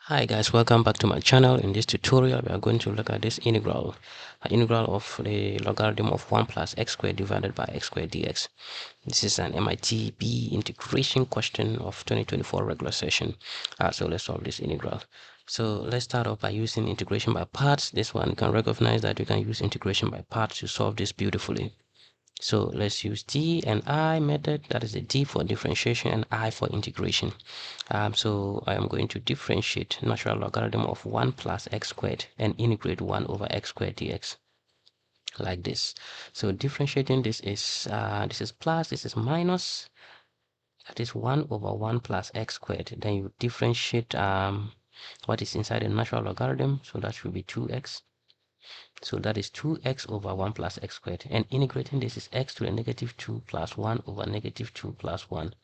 Hi guys, welcome back to my channel. In this tutorial we are going to look at this integral of the logarithm of 1 plus x squared divided by x squared dx. This is an MIT B integration question of 2024 regular session. So let's solve this integral. So let's start off by using integration by parts. This one you can recognize that you can use integration by parts to solve this beautifully. So let's use D and I method. That is the D for differentiation and I for integration. So I am going to differentiate natural logarithm of 1 plus x squared and integrate 1 over x squared dx like this. So differentiating this is plus, this is minus. That is 1 over 1 plus x squared. Then you differentiate what is inside the natural logarithm. So that should be 2x. So that is 2x over 1 plus x squared. And integrating this is x to the negative 2 plus 1 over negative 2 plus 1.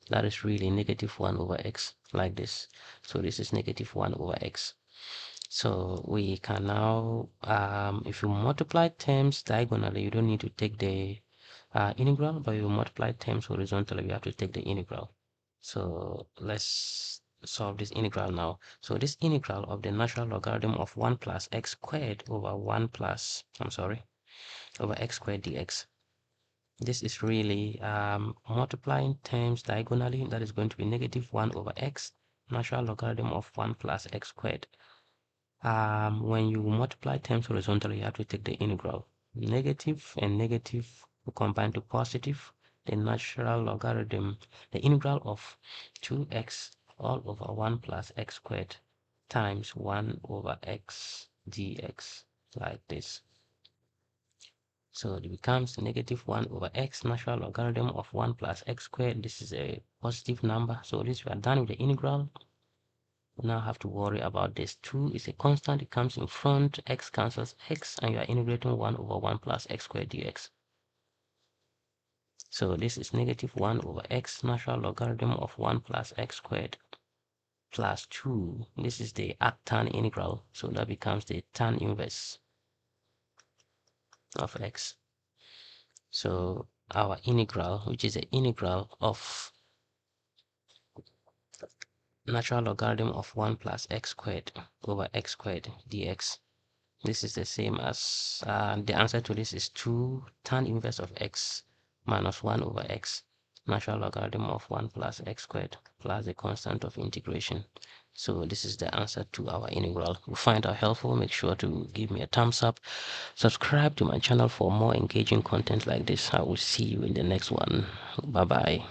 That is really negative 1 over x, like this. So this is negative 1 over x. So we can now, if you multiply terms diagonally, you don't need to take the integral, but you multiply terms horizontally, you have to take the integral. So let's solve this integral now. So this integral of the natural logarithm of 1 plus x squared over 1 plus, over x squared dx. This is really multiplying terms diagonally. That is going to be negative 1 over x, natural logarithm of 1 plus x squared. When you multiply terms horizontally, you have to take the integral. Negative and negative will combine to positive. The natural logarithm, the integral of 2x all over 1 plus x squared times 1 over x dx, like this. So it becomes negative 1 over x, natural logarithm of 1 plus x squared. This is a positive number. So this we are done with the integral. We now have to worry about this. 2 is a constant. It comes in front. X cancels x, and you are integrating 1 over 1 plus x squared dx. So this is negative 1 over x, natural logarithm of 1 plus x squared plus 2. This is the arctan integral. So that becomes the tan inverse of x. So our integral, which is the integral of natural logarithm of 1 plus x squared over x squared dx. This is the same as the answer to this is 2 tan inverse of x minus 1 over x, natural logarithm of 1 plus x squared plus the constant of integration. So this is the answer to our integral. If you find that helpful, make sure to give me a thumbs up. Subscribe to my channel for more engaging content like this. I will see you in the next one. Bye bye.